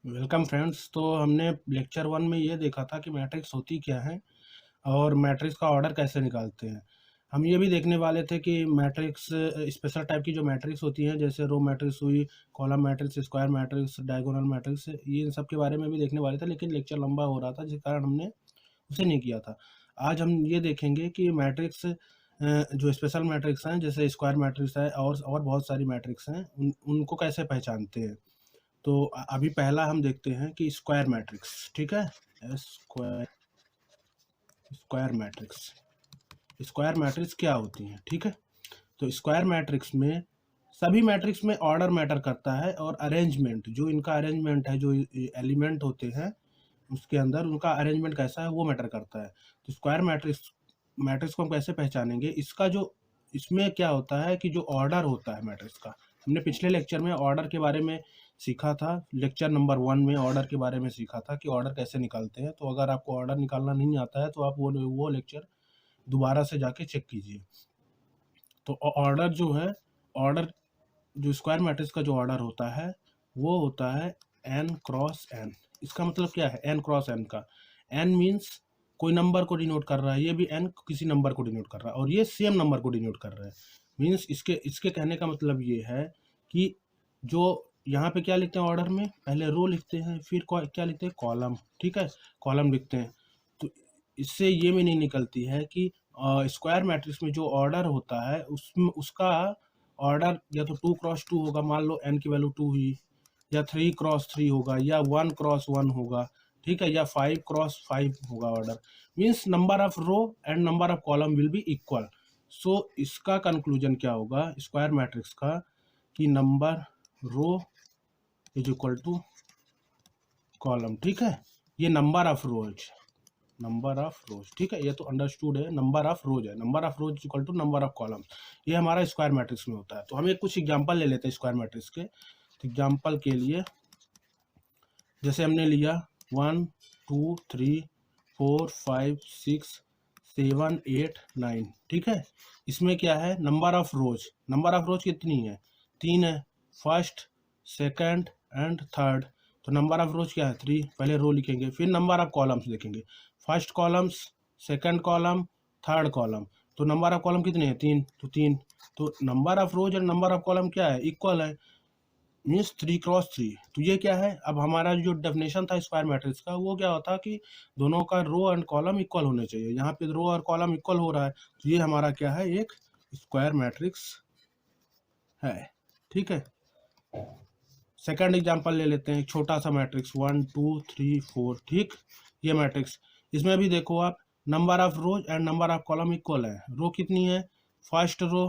Welcome friends. तो हमने lecture one में ये देखा था कि मैट्रिक्स होती क्या है और मैट्रिक्स का ऑर्डर कैसे निकालते हैं। हम ये भी देखने वाले थे कि मैट्रिक्स स्पेशल टाइप की जो मैट्रिक्स होती हैं, जैसे रो मैट्रिक्स हुई, column matrix, square matrix, diagonal matrix, ये इन सब के बारे में भी देखने वाले थे, लेकिन लेक्चर लंबा हो रहा था जिस कारण हमने उसे नहीं किया था। आज हम ये देखेंगे कि मैट्रिक्स जो स्पेशल मैट्रिक्स हैं, जैसे स्क्वायर मैट्रिक्स है और बहुत सारी मैट्रिक्स हैं, उनको कैसे पहचानते हैं। तो अभी पहला हम देखते हैं कि स्क्वायर मैट्रिक्स, ठीक है। Square square matrix square matrix क्या होती हैं, ठीक है। तो स्क्वायर मैट्रिक्स में सभी मैट्रिक्स में ऑर्डर मैटर करता है और अरेंजमेंट, जो इनका अरेंजमेंट है, जो एलिमेंट होते हैं उसके अंदर उनका अरेंजमेंट कैसा है वो मैटर करता है। तो स्क्वायर मैट्रिक्स मैट्रिक्स को हम कैसे पहचानेंगे, इसका जो इसमें क्या होता है कि जो ऑर्डर होता है मैट्रिक्स का, हमने पिछले लेक्चर में ऑर्डर के बारे में सीखा था। लेक्चर नंबर 1 में ऑर्डर के बारे में सीखा था कि ऑर्डर कैसे निकालते हैं। तो अगर आपको ऑर्डर निकालना नहीं आता है तो आप वो लेक्चर दोबारा से जाके चेक कीजिए। तो ऑर्डर जो है, ऑर्डर जो स्क्वायर मैट्रिक्स का जो ऑर्डर होता है वो होता है n क्रॉस n। इसका मतलब क्या है n क्रॉस n का? n मीन्स कोई नंबर को डिनोट कर रहा है, ये भी n किसी नंबर को डिनोट कर रहा है और ये सेम नंबर को डिनोट कर रहा है। मीन्स इसके इसके कहने का मतलब ये है कि जो यहाँ पे क्या लिखते हैं ऑर्डर में, पहले रो लिखते हैं, फिर क्या लिखते हैं, कॉलम, ठीक है, कॉलम लिखते हैं। तो इससे ये भी नहीं निकलती है कि स्क्वायर मैट्रिक्स में जो ऑर्डर होता है उसमें उसका ऑर्डर या तो 2 क्रॉस 2 होगा, मान लो n की वैल्यू 2 हुई, या 3 क्रॉस 3 होगा, या 1 क्रॉस 1 होगा, ठीक है, या 5 क्रॉस 5 होगा order. Means number of row and number of column will be equal. So इसका कंक्लूजन क्या होगा स्क्वायर मैट्रिक्स का, कि number row is equal to column, ठीक है। ये नंबर ऑफ रोज, ठीक है, ये तो अंडरस्टूड है, नंबर ऑफ रोज है, number of rows equal to number of column. ये हमारा स्क्वायर मैट्रिक्स में होता है। तो हम एक कुछ एग्जांपल ले लेते हैं स्क्वायर मैट्रिक्स के। तो एग्जांपल के लिए जैसे हमने लिया 1 2 3 4 5 6 7 8 9, ठीक है। इसमें क्या है, नंबर ऑफ रोज कितनी है, 3 है, फर्स्ट सेकंड एंड थर्ड। तो नंबर ऑफ रोज क्या है, 3। पहले रो लिखेंगे, फिर नंबर ऑफ कॉलम्स देखेंगे, first columns, second column, third column. तो नंबर ऑफ कॉलम कितने हैं, 3, तो 3। तो नंबर ऑफ रोज और नंबर ऑफ कॉलम क्या है, इक्वल है, मीन्स 3 क्रॉस 3। तो ये क्या है, अब हमारा जो डेफिनेशन था स्क्वायर मैट्रिक्स का वो क्या होता कि दोनों का रो एंड कॉलम इक्वल होने चाहिए। यहाँ पे रो और कॉलम इक्वल हो रहा है, तो ये हमारा क्या है, एक स्क्वायर मैट्रिक्स है, ठीक है। सेकंड एग्जांपल ले लेते हैं, छोटा सा मैट्रिक्स 1 2 3 4, ठीक। ये मैट्रिक्स, इसमें भी देखो आप, number of rose and number of column equal है। रो कितनी है, फर्स्ट रो,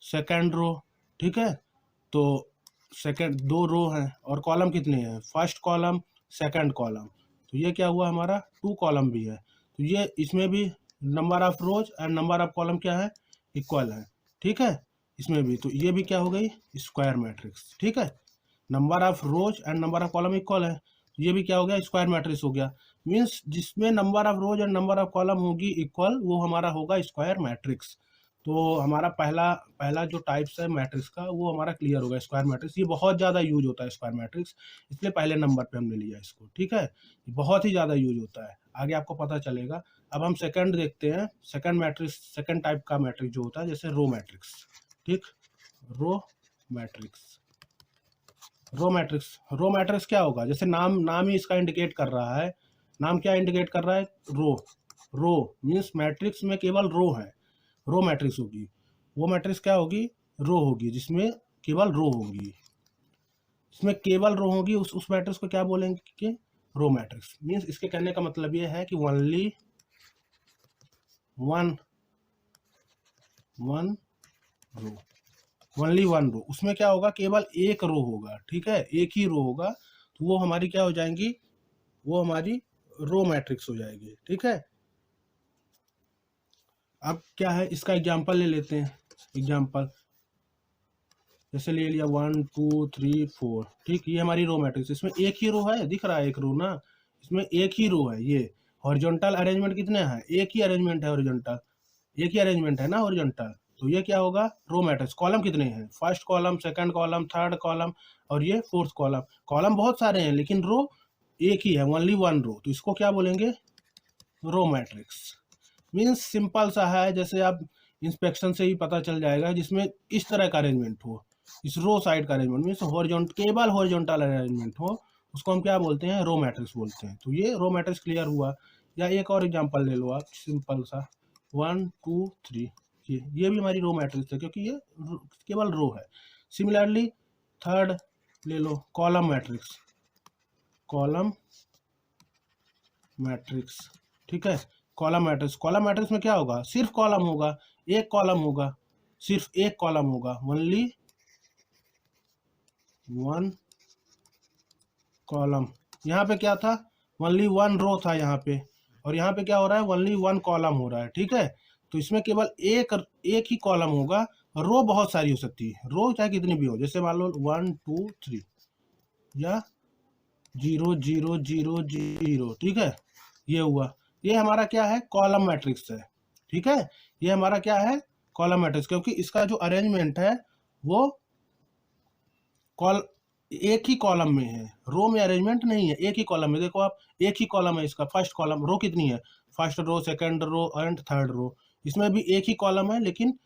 सेकंड रो, ठीक है। तो सेकंड 2 रो हैं, और कॉलम कितने हैं, फर्स्ट कॉलम, सेकंड कॉलम। तो ये क्या हुआ, हमारा 2 कॉलम भी है। तो ये इसमें भी number of rose and number of column क्या है, इक्वल है, ठीक है। इसमें भी, तो ये भी क्या हो गई, स्क्वायर मैट्रिक्स, ठीक है। Number of rose and number of column equal है, तो ये भी क्या हो गया, स्क्वायर मैट्रिक्स हो गया। मीन्स जिसमें number of rose and number of column होगी इक्वल, वो हमारा होगा स्क्वायर मैट्रिक्स। तो हमारा पहला पहला जो टाइप्स है मैट्रिक्स का वो हमारा क्लियर होगा, स्क्वायर मैट्रिक्स। ये बहुत ज़्यादा यूज होता है स्क्वायर मैट्रिक्स, इसलिए पहले नंबर पे हमने लिया इसको, ठीक है। ये बहुत ही ज़्यादा यूज होता है, आगे आपको पता चलेगा। अब हम सेकंड देखते हैं, सेकंड मैट्रिक्स, सेकंड टाइप का मैट्रिक्स जो होता है, जैसे रो मैट्रिक्स, ठीक। रो मैट्रिक्स रो मैट्रिक्स क्या होगा, जैसे नाम नाम ही इसका इंडिकेट कर रहा है। नाम क्या इंडिकेट कर रहा है, रो मीन्स मैट्रिक्स में केवल रो है, रो मैट्रिक्स होगी। वो मैट्रिक्स क्या होगी, रो होगी, जिसमें केवल रो होगी, इसमें केवल रो होगी, उस मैट्रिक्स को क्या बोलेंगे कि रो मैट्रिक्स। मीन्स इसके कहने का मतलब ये है कि only one row, only one row, उसमें क्या होगा, केवल एक रो होगा, ठीक है, एक ही रो होगा। तो वो हमारी क्या हो जाएंगी, वो हमारी रो मैट्रिक्स हो जाएगी, ठीक है। अब क्या है, इसका एग्जांपल ले लेते हैं। एग्जांपल जैसे ले लिया 1 2 3 4, ठीक। ये हमारी रो मैट्रिक्स, इसमें एक ही रो है, दिख रहा है एक रो ना, इसमें एक ही रो है। ये हॉरिजॉन्टल अरेंजमेंट कितने हैं, एक ही अरेंजमेंट है हॉरिजॉन्टल, एक ही अरेंजमेंट है ना हॉरिजॉन्टल। तो ये क्या होगा, रो मैट्रिक्स। कॉलम कितने हैं, first column, second column, third column और ये फोर्थ कॉलम। कॉलम बहुत सारे हैं लेकिन रो एक ही है, ओनली वन रो, तो इसको क्या बोलेंगे, रो मैट्रिक्स। मीन्स सिंपल सा है, जैसे आप इंस्पेक्शन से ही पता चल जाएगा, जिसमें इस तरह का अरेंजमेंट हो, इस रो साइड का अरेंजमेंट मीन्स केवल हॉरिजॉन्टल अरेंजमेंट हो, उसको हम क्या बोलते हैं, रो मैट्रिक्स बोलते हैं। तो ये रो मैट्रिक्स क्लियर हुआ। या एक और एग्जांपल ले लो आप, सिंपल सा 1 2 3, ये भी हमारी रो मैट्रिक्स है क्योंकि ये केवल रो है। सिमिलरली थर्ड ले लो, कॉलम मैट्रिक्स, कॉलम मैट्रिक्स, ठीक है। कॉलम मैट्रिक्स, कॉलम मैट्रिक्स में क्या होगा, सिर्फ कॉलम होगा, एक कॉलम होगा, सिर्फ एक कॉलम होगा, ओनली वन कॉलम। यहाँ पे क्या था, ओनली वन रो था यहाँ पे, और यहाँ पे क्या हो रहा है, ओनली वन कॉलम हो रहा है, ठीक है। तो इसमें केवल एक ही कॉलम होगा, रो बहुत सारी हो सकती है, रो चाहे कितनी भी हो, जैसे मान लो 1 2 3 या 0 0 0 0, ठीक है। ये हुआ, ये हमारा क्या है, कॉलम मैट्रिक्स है, ठीक है। ये हमारा क्या है, कॉलम मैट्रिक्स, क्योंकि इसका जो अरेंजमेंट है वो कॉल एक ही कॉलम में है, रो में अरेंजमेंट नहीं है, एक ही कॉलम में। देखो आप, एक ही कॉलम है इसका, फर्स्ट कॉलम, रो कितनी है, first row, second row and third row, इसमें भी एक ही कॉलम है, लेकिन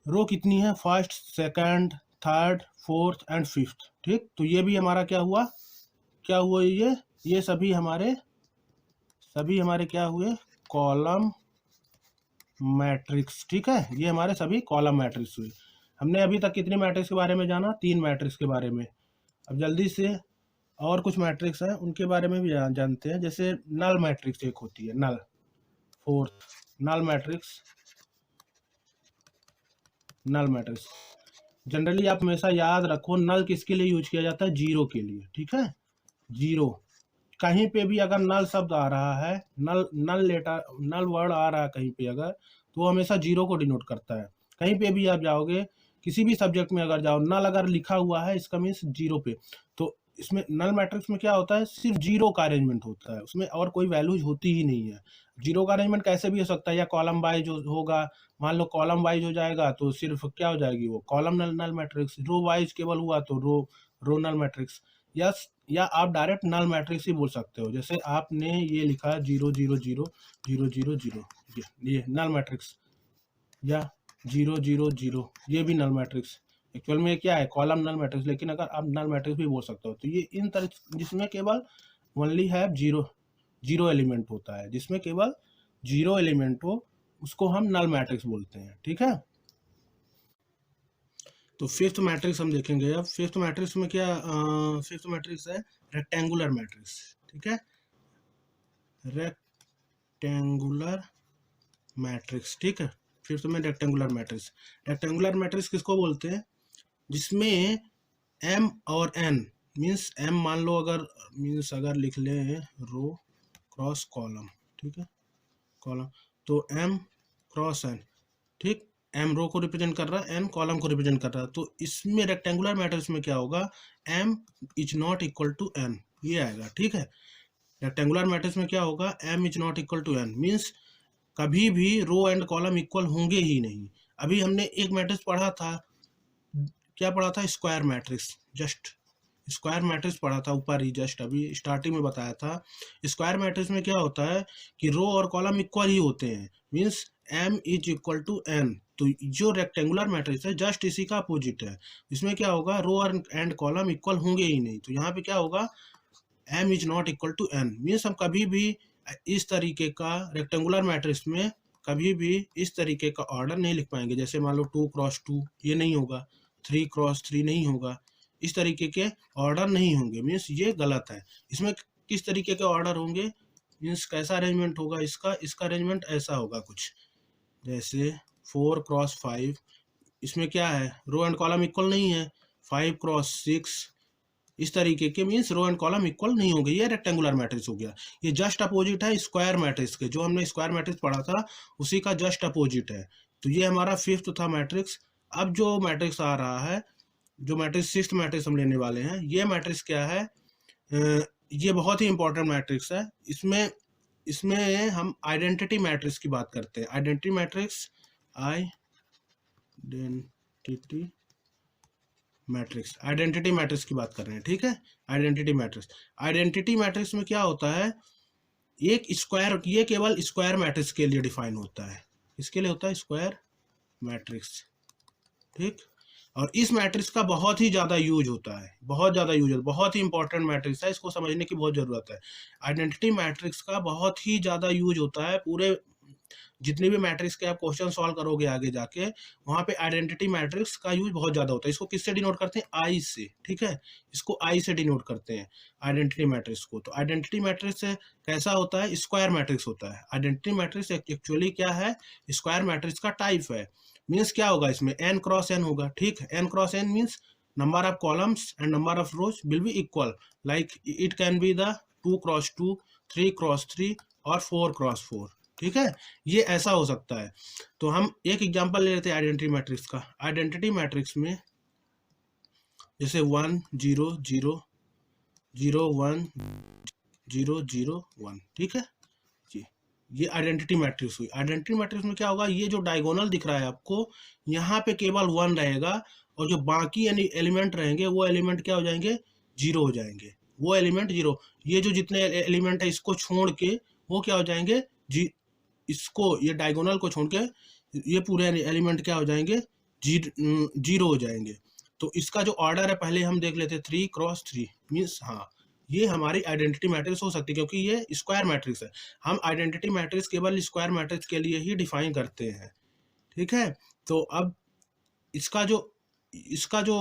रो कितनी है, first, second, third, fourth and fifth, ठीक। तो ये भी हमारा क्या हुआ, क्या हुआ, ये सभी हमारे क्या हुए, कॉलम मैट्रिक्स, ठीक है। ये हमारे सभी कॉलम मैट्रिक्स हुए। हमने अभी तक कितने मैट्रिक्स के बारे में जाना, 3 मैट्रिक्स के बारे में। अब जल्दी से और कुछ मैट्रिक्स हैं उनके बारे में भी जानते हैं, जैसे नल मैट्रिक्स एक होती है, null, fourth null matrix. Null matrix generally आप हमेशा याद रखो, नल किसके लिए यूज किया जाता है, जीरो के लिए, ठीक है। जीरो, कहीं पे भी अगर नल शब्द आ रहा है, नल वर्ड आ रहा है कहीं पे अगर, तो वो हमेशा जीरो को डिनोट करता है। कहीं पे भी आप जाओगे, किसी भी सब्जेक्ट में अगर जाओ, नल अगर लिखा हुआ है, इसका मीन्स जीरो पे। तो इसमें नल मैट्रिक्स में क्या होता है, सिर्फ जीरो का अरेंजमेंट होता है, उसमें और कोई वैल्यूज होती ही नहीं है। जीरो का अरेंजमेंट कैसे भी हो सकता है, या कॉलम वाइज होगा, मान लो कॉलम वाइज हो जाएगा तो सिर्फ क्या हो जाएगी वो, column null matrix. Row wise केवल हुआ तो रो नल मैट्रिक्स। या आप डायरेक्ट नल मैट्रिक्स ही बोल सकते हो, जैसे आपने ये लिखा 0 0 0 0 0 0, ये नल मैट्रिक्स, या 0 0 0, ये भी नल मैट्रिक्स। एक्चुअल में क्या है, कॉलम नल मैट्रिक्स, लेकिन अगर आप नल मैट्रिक्स भी बोल सकते हो, तो ये इन तरह जिसमें केवल ओनली है जीरो एलिमेंट होता है, जिसमें केवल जीरो एलिमेंट हो, उसको हम नल मैट्रिक्स बोलते हैं, ठीक है। तो फिफ्थ मैट्रिक्स हम देखेंगे। अब फिफ्थ मैट्रिक्स में क्या, फिफ्थ मैट्रिक्स है रेक्टेंगुलर मैट्रिक्स, ठीक है, रेक्टेंगुलर मैट्रिक्स, ठीक है। फिफ्थ में रेक्टेंगुलर मैट्रिक्स। रेक्टेंगुलर मैट्रिक्स किसको बोलते हैं, जिसमें m और n मीन्स m मान लो अगर मीन्स अगर लिख लें रो क्रॉस कॉलम, ठीक है, कॉलम, तो m क्रॉस n, ठीक। m रो को रिप्रेजेंट कर रहा है, n कॉलम को रिप्रेजेंट कर रहा है। तो इसमें रेक्टेंगुलर मैट्रिक्स में क्या होगा, m is not equal to n, ये आएगा, ठीक है। रेक्टेंगुलर मैट्रिक्स में क्या होगा, m is not equal to n, means कभी भी रो एंड कॉलम इक्वल होंगे ही नहीं। अभी हमने एक मैट्रिक्स पढ़ा था, क्या पढ़ा था, square matrix, just square matrix पढ़ा था ऊपर ही, जस्ट अभी स्टार्टिंग में बताया था। स्क्वायर मैट्रिक्स में क्या होता है कि रो और कॉलम इक्वल ही होते हैं, means m is equal to n। तो जो रेक्टेंगुलर मैट्रिक्स है जस्ट इसी का अपोजिट है, इसमें क्या होगा, रो एंड कॉलम इक्वल होंगे ही नहीं। तो यहाँ पे क्या होगा, m is not equal to n, means हम कभी भी इस तरीके का रेक्टेंगुलर मैट्रिक्स में कभी भी इस तरीके का ऑर्डर नहीं लिख पाएंगे। जैसे मान लो 2 क्रॉस 2, ये नहीं होगा, 3 क्रॉस 3 नहीं होगा, इस तरीके के ऑर्डर नहीं होंगे, मीन्स ये गलत है। इसमें किस तरीके के ऑर्डर होंगे, मीन्स कैसा अरेंजमेंट होगा इसका अरेंजमेंट ऐसा होगा कुछ, जैसे 4 क्रॉस 5, इसमें क्या है, रो एंड कॉलम इक्वल नहीं है, 5 क्रॉस 6, इस तरीके के, means row and column equal नहीं होंगे, ये रेक्टेंगुलर मैट्रिक्स हो गया। ये जस्ट अपोजिट है स्क्वायर मैट्रिक्स के, जो हमने स्क्वायर मैट्रिक्स पढ़ा था उसी का जस्ट अपोजिट है। तो ये हमारा फिफ्थ था मैट्रिक्स। अब जो मैट्रिक्स आ रहा है, जो मैट्रिक्स सिक्स्थ मैट्रिक्स हम लेने वाले हैं, ये मैट्रिक्स क्या है, ये बहुत ही इंपॉर्टेंट मैट्रिक्स है। इसमें हम आइडेंटिटी मैट्रिक्स की बात करते हैं। Identity matrix, identity matrix, identity matrix की बात कर रहे हैं, ठीक है। आइडेंटिटी मैट्रिक्स, आइडेंटिटी मैट्रिक्स में क्या होता है, एक स्क्वायर, ये केवल स्क्वायर मैट्रिक्स के लिए डिफाइन होता है, इसके लिए होता है स्क्वायर मैट्रिक्स, ठीक। और इस मैट्रिक्स का बहुत ही ज़्यादा यूज होता है, बहुत ज़्यादा यूज होता है, बहुत ही इंपॉर्टेंट मैट्रिक्स है, इसको समझने की बहुत ज़रूरत है। आइडेंटिटी मैट्रिक्स का बहुत ही ज़्यादा यूज होता है, पूरे जितने भी मैट्रिक्स के आप क्वेश्चन सॉल्व करोगे आगे जाके, वहाँ पे आइडेंटिटी मैट्रिक्स का यूज बहुत ज़्यादा होता है। इसको किससे डिनोट करते हैं, आई से, ठीक है, इसको आई से डिनोट करते हैं आइडेंटिटी मैट्रिक्स को। तो आइडेंटिटी मैट्रिक्स कैसा होता है, स्क्वायर मैट्रिक्स होता है। आइडेंटिटी मैट्रिक्स एक्चुअली क्या है, स्क्वायर मैट्रिक्स का टाइप है। मीन्स क्या होगा, इसमें n क्रॉस n होगा, ठीक है। n cross n means number of columns and number of rose will be equal, like it can be the 2 cross 2, 3 cross 3 और 4 क्रॉस 4, ठीक है। ये ऐसा हो सकता है। तो हम एक एग्जांपल ले लेते हैं आइडेंटिटी मैट्रिक्स का। आइडेंटिटी मैट्रिक्स में जैसे 1 0 0 0 1 0 0 1, ठीक है जी, ये आइडेंटिटी मैट्रिक्स हुई। आइडेंटिटी मैट्रिक्स में क्या होगा, ये जो डायगोनल दिख रहा है आपको, यहाँ पे केवल 1 रहेगा, और जो बाकी यानी एलिमेंट रहेंगे वो एलिमेंट क्या हो जाएंगे, 0 हो जाएंगे, वो एलिमेंट 0। ये जो जितने एलिमेंट है इसको छोड़ के वो क्या हो जाएंगे, जी, इसको ये डायगोनल को छोड़ के ये पूरे एलिमेंट क्या हो जाएंगे, 0 हो जाएंगे। तो इसका जो ऑर्डर है पहले हम देख लेते हैं, 3 क्रॉस 3 मीन्स, हाँ, ये हमारी आइडेंटिटी मैट्रिक्स हो सकती है, क्योंकि ये स्क्वायर मैट्रिक्स है। हम आइडेंटिटी मैट्रिक्स केवल स्क्वायर मैट्रिक्स के लिए ही डिफाइन करते हैं, ठीक है। तो अब इसका जो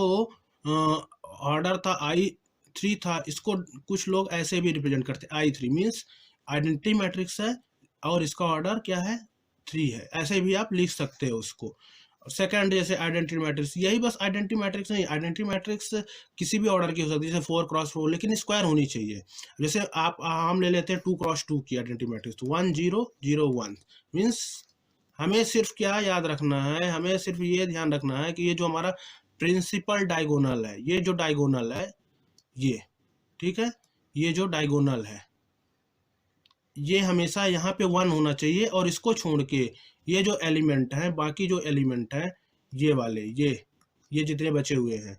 ऑर्डर था I3 था, इसको कुछ लोग ऐसे भी रिप्रेजेंट करते हैं, I3 मीन्स आइडेंटिटी मैट्रिक्स है और इसका ऑर्डर क्या है, 3 है, ऐसे भी आप लिख सकते हो उसको। सेकंड जैसे आइडेंटिटी मैट्रिक्स, यही बस आइडेंटिटी मैट्रिक्स नहीं, आइडेंटिटी मैट्रिक्स किसी भी ऑर्डर की हो सकती है, जैसे 4 क्रॉस 4, लेकिन स्क्वायर होनी चाहिए। जैसे हम ले लेते हैं 2 क्रॉस 2 की आइडेंटिटी मैट्रिक्स, तो 1 0 0 1 मीन्स हमें सिर्फ क्या याद रखना है, हमें सिर्फ ये ध्यान रखना है कि ये जो हमारा प्रिंसिपल डायगोनल है, ये जो डायगोनल है ये, ठीक है, ये जो डायगोनल है ये हमेशा यहाँ पे 1 होना चाहिए, और इसको छोड़ के ये जो एलिमेंट है, बाकी जो एलिमेंट है ये वाले, ये जितने बचे हुए हैं,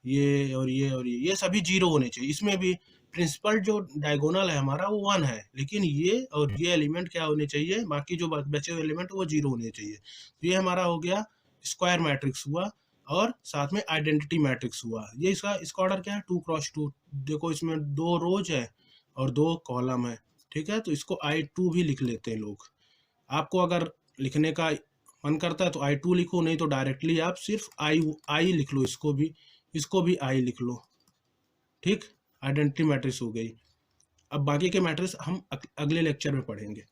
ये और ये और ये सभी 0 होने चाहिए। इसमें भी प्रिंसिपल जो डायगोनल है हमारा वो 1 है, लेकिन ये और ये एलिमेंट क्या होने चाहिए, बाकी जो बचे हुए एलिमेंट वो 0 होने चाहिए। तो ये हमारा हो गया स्क्वायर मैट्रिक्स हुआ, और साथ में आइडेंटिटी मैट्रिक्स हुआ। ये इसका ऑर्डर क्या है, 2 क्रॉस 2, देखो इसमें 2 रोज है और 2 कॉलम है, ठीक है। तो इसको I2 भी लिख लेते हैं लोग। आपको अगर लिखने का मन करता है तो I2 लिखो, नहीं तो डायरेक्टली आप सिर्फ I लिख लो, इसको भी I लिख लो, ठीक। आइडेंटिटी मैट्रिक्स हो गई। अब बाकी के मैट्रिक्स हम अगले लेक्चर में पढ़ेंगे।